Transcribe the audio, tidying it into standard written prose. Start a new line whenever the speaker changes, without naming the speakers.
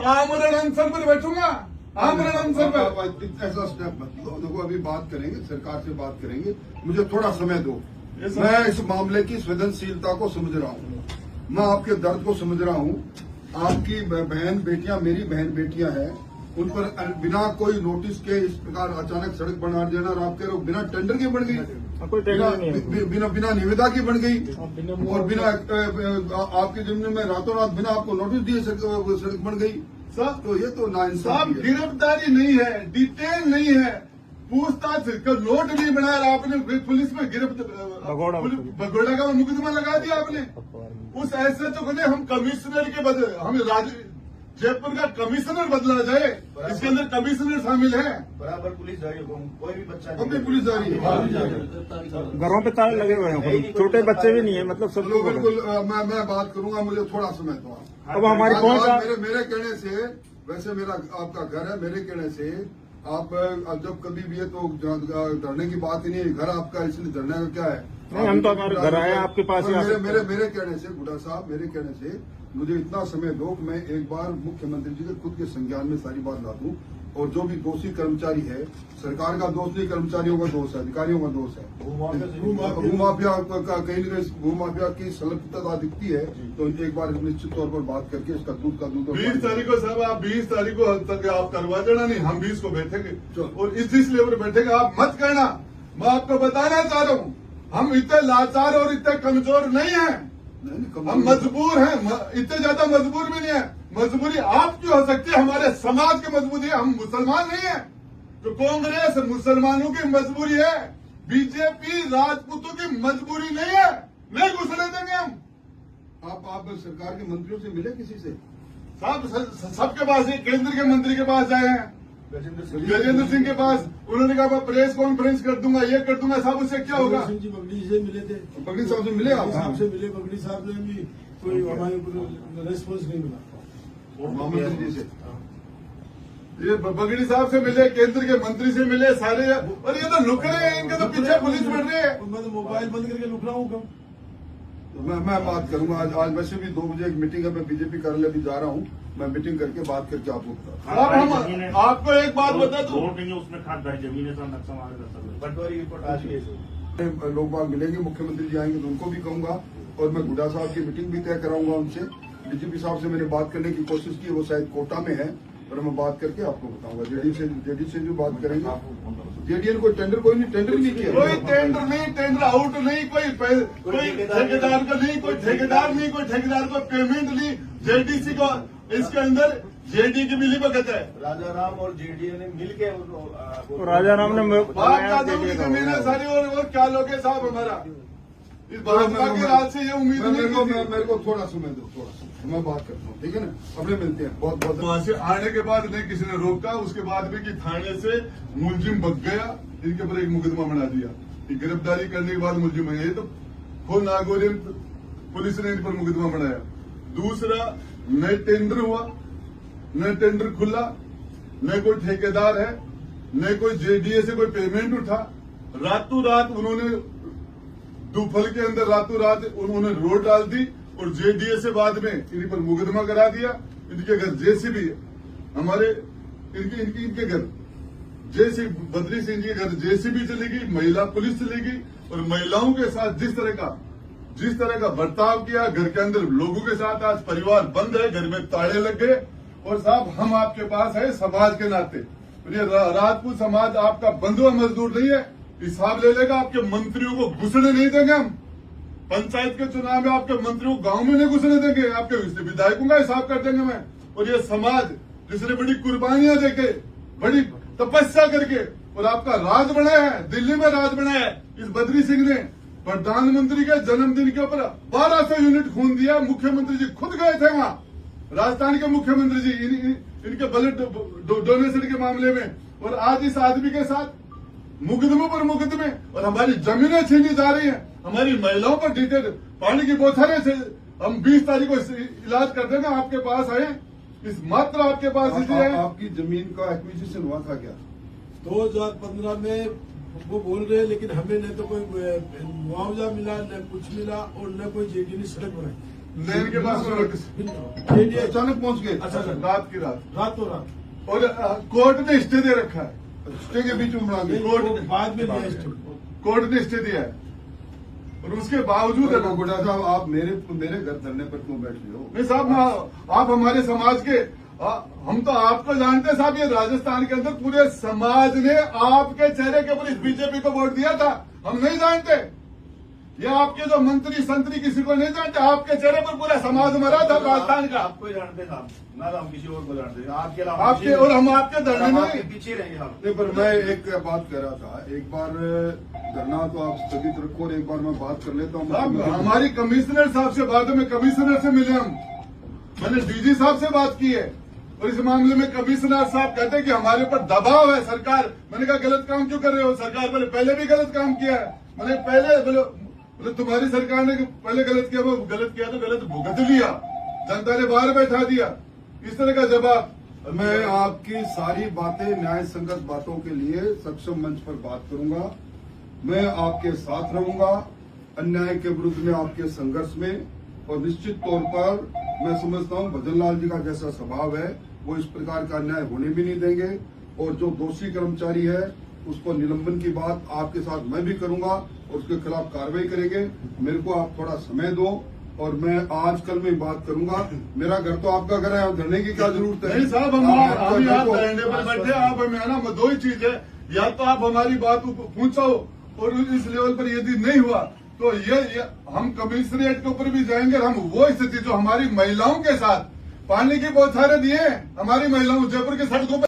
आमरण अनशन पर बैठूंगा, आमरण अनशन पर।
ऐसा स्टेप मत लो। देखो अभी बात करेंगे, सरकार से बात करेंगे, मुझे थोड़ा समय दो। मैं इस मामले की संवेदनशीलता को समझ रहा हूँ, मैं आपके दर्द को समझ रहा हूँ। आपकी बहन बेटियां, मेरी बहन बेटियां हैं, उन पर बिना कोई नोटिस के इस प्रकार अचानक सड़क बना देना, और आप कह रहे हो बिना टेंडर के बन गई, बिना निविदा की बन गई, और बिना आपकी जमीन में रातों रात बिना आपको नोटिस दिए सड़क बन गई।
सब
तो ये तो नाइंसाफी है।
गिरफ्तारी नहीं है, डिटेन नहीं है, पूछताछ नोट नहीं बनाया आपने, पुलिस में भगोड़ा का मुकदमा लगा दिया आपने। उस एसएचओ को नहीं, हम कमिश्नर के बदले हमें जयपुर का कमिश्नर बदला जाए, इसके अंदर कमिश्नर शामिल है।
बराबर पुलिस जा रही है, कोई भी बच्चा
अपनी पुलिस जा रही है,
घरों पे ताले लगे हुए हैं, छोटे बच्चे भी नहीं है, मतलब सब लोग।
बिल्कुल मैं बात करूंगा, मुझे थोड़ा समय दो।
अब हमारी पहुंच
मेरे कहने से, वैसे मेरा आपका घर है, मेरे कहने से आप जब कभी भी है तो धरने की बात ही नहीं है, घर आपका, इसलिए धरने का क्या है।
नहीं, हम तो हमारे घर आए आपके पास।
मेरे कहने से गुड्डा साहब, मेरे कहने से मुझे इतना समय दो कि मैं एक बार मुख्यमंत्री जी के खुद के संज्ञान में सारी बात ला दूं, और जो भी दोषी कर्मचारी है, सरकार का दोष नहीं, कर्मचारियों का दोष है, अधिकारियों का दोष है। भूमाफिया का कहीं न कहीं भूमाफिया की संलिप्तता दिखती है, तो एक बार निश्चित तौर पर बात करके इसका दूध का दूध।
20 तारीख को साहब, आप 20 तारीख को तक आप करवा देना, नहीं हम 20 को बैठेंगे, और इस लेवल पर बैठेंगे। आप मत कहना, मैं आपको बताना चाह रहा हूँ, हम इतने लाचार और इतने कमजोर नहीं है, हम मजबूर हैं, इतने ज्यादा मजबूर भी नहीं है। मजबूरी आपकी हो सकती है, हमारे समाज की मजबूरी है, हम मुसलमान नहीं है। तो कांग्रेस मुसलमानों की मजबूरी है, बीजेपी राजपूतों की मजबूरी नहीं है, नहीं घुसने देंगे हम।
आप सरकार के मंत्रियों से मिले किसी से?
साहब सबके पास, केंद्र के मंत्री के पास आए हैं, गजेंद्र सिंह के पास, उन्होंने कहा मैं प्रेस कॉन्फ्रेंस कर दूंगा, ये कर दूंगा। साहब उससे क्या होगा?
जी बगड़ी से मिले थे,
बगड़ी साहब से मिले आप?
से मिले, बगड़ी साहब ने भी कोई हमारे रेस्पॉन्स नहीं मिला
महामंत्री जी से।
ये बगड़ी साहब से मिले, केंद्र के मंत्री से मिले, सारे। और ये तो लुक रहे हैं, इनके तो पीछे पुलिस बढ़ रही है।
मैं तो मोबाइल बंद करके लुक रहा हूँ कम।
मैं बात करूंगा। आज वैसे भी 2 बजे एक मीटिंग है, मैं बीजेपी कार्यालय भी जा रहा हूँ, मैं मीटिंग करके बात करके आपको
बताऊँ। आपको एक बात बता दूं,
उसमें खाद जमीन नक्शा
पटवारी रिपोर्ट आज ही
लोग बाग मिलेंगे, मुख्यमंत्री जी आएंगे तो उनको भी कहूंगा, और मैं गुड्डा साहब की मीटिंग भी तय कराऊंगा उनसे। डीजीपी साहब से मैंने बात करने की कोशिश की, वो शायद कोटा में है, पर मैं बात करके आपको बताऊंगा। जेडी से जो बात करेंगे, जेडी ने कोई टेंडर नहीं किया,
कोई टेंडर नहीं, टेंडर आउट नहीं, कोई ठेकेदार का नहीं, कोई ठेकेदार को पेमेंट नहीं, जेडीसी को इसके अंदर जेडी की मिली भगत है।
राजा राम और जेडीए ने मिलके
राजा राम ने
जमीन है सारी, और क्या लोगे साहब हमारा इस भाजपा के राज से ये उम्मीद नहीं।
मेरे को थोड़ा समय दो, थोड़ा समय मैं बात करता हूँ, ठीक है ना? अपने मिलते हैं। बहुत
वहां से आने के बाद नहीं किसी ने रोका, उसके बाद भी कि थाने से मुलजिम भग गया, इनके ऊपर एक मुकदमा बना दिया। गिरफ्तारी करने के बाद मुलजिम है, ये तो खुद नागौर पुलिस ने इन पर मुकदमा बनाया। दूसरा, न टेंडर हुआ, न टेंडर खुला, न कोई ठेकेदार है, न कोई जेडीए से कोई पेमेंट उठा। रातों रात उन्होंने दोपहर के अंदर रातों रात उन्होंने रोड डाल दी, और जेडीए से बाद में इन पर मुकदमा करा दिया। इनके घर जेसीबी है, हमारे इनके घर जेसीबी, बद्री सिंह जी के घर जेसीबी चली गई, महिला पुलिस चली गई, और महिलाओं के साथ जिस तरह का बर्ताव किया, घर के अंदर लोगों के साथ, आज परिवार बंद है, घर में ताले लग गए। और साहब हम आपके पास है समाज के नाते, ये राजपूत समाज आपका बंधुआ मजदूर नहीं है, हिसाब ले लेगा। आपके मंत्रियों को घुसने नहीं देंगे हम, पंचायत के चुनाव में आपके मंत्रियों को गांव में नहीं घुसने देंगे, आपके विधायकों का हिसाब कर देंगे मैं। और ये समाज जिसने बड़ी कुर्बानियां देके, बड़ी तपस्या करके, और आपका राज बनाया है, दिल्ली में राज बनाया है, इस बद्री सिंह ने प्रधानमंत्री के जन्मदिन के ऊपर 1200 यूनिट खून दिया। मुख्यमंत्री जी खुद गए थे वहां, राजस्थान के मुख्यमंत्री जी, इनके ब्लड डोनेशन के मामले में। और आज इस आदमी के साथ मुकदमे पर मुकदमे, और हमारी जमीनें छीनी जा रही हैं, हमारी महिलाओं पर डिटेल पानी की बोतलें से। हम 20 तारीख को इलाज कर देंगे, आपके पास आए, इस मात्र आपके पास इसलिए।
आपकी जमीन का एक्विजिशन हुआ था क्या?
2015 में वो बोल रहे हैं, लेकिन हमें न तो कोई मुआवजा मिला, न कुछ मिला, और न कोई जेडी ने सड़क बनाई।
लेन के पास
ये
अचानक पहुंच गए।
अच्छा अच्छा
रात की रात
रात तो रात
और कोर्ट ने स्टे दे रखा है,
स्टे के बीच में बना
ये
गए।
कोर्ट बाद में दिया स्टे।
कोर्ट ने स्टे दिया है और उसके बावजूद
गुड्डा साहब, आप मेरे घर धरने पर क्यों बैठ रहे हो?
नहीं साहब, आप हमारे समाज के हम तो आपको जानते हैं साहब, ये राजस्थान के अंदर पूरे समाज ने आपके चेहरे के ऊपर इस बीजेपी को वोट दिया था। हम नहीं जानते, ये आपके जो मंत्री संतरी किसी को नहीं जानते, आपके चेहरे पर पूरा समाज मरा था राजस्थान का।
आपको जानते साहब, ना तो हम किसी और को जानते, आपके अलावा
आपके और हम आपके धरने में
आपके पीछे रहेंगे हम।
नहीं, पर मैं एक बात कह रहा था, एक बार धरना तो आप स्थगित रखो और एक बार मैं बात कर लेता
साहब,
हूँ।
हमारी कमिश्नर साहब से बाद में कमिश्नर से मिले हम, मैंने डीजी साहब से बात की है और इस मामले में कमिश्नर साहब कहते हैं कि हमारे ऊपर दबाव है सरकार। मैंने कहा गलत काम क्यों कर रहे हो? सरकार बोले पहले भी गलत काम किया है। मैंने पहले बोले तुम्हारी सरकार ने पहले गलत किया, वो गलत किया तो गलत भुगत लिया, जनता ने बाहर बैठा दिया, इस तरह का जवाब।
मैं आपकी सारी बातें न्याय संगत बातों के लिए सक्षम मंच पर बात करूंगा। मैं आपके साथ रहूंगा अन्याय के विरुद्ध में, आपके संघर्ष में, और निश्चित तौर पर मैं समझता हूं भजनलाल जी का जैसा स्वभाव है वो इस प्रकार का अन्याय होने भी नहीं देंगे। और जो दोषी कर्मचारी है उसको निलंबन की बात आपके साथ मैं भी करूंगा और उसके खिलाफ कार्रवाई करेंगे। मेरे को आप थोड़ा समय दो और मैं आज कल में बात करूंगा। मेरा घर तो आपका घर है, धरने की क्या जरूरत है?
नहीं साहब, हम आप धरने पर बैठे, आप हमें है ना, दो ही चीज है, या तो आप हमारी बात को पहुंचाओ और इस लेवल पर यदि नहीं हुआ तो ये हम कमिश्नरेट के ऊपर भी जाएंगे। हम वो स्थिति जो हमारी महिलाओं के साथ पानी की बौछारें दिए हमारी महिलाओं जयपुर की सड़कों पर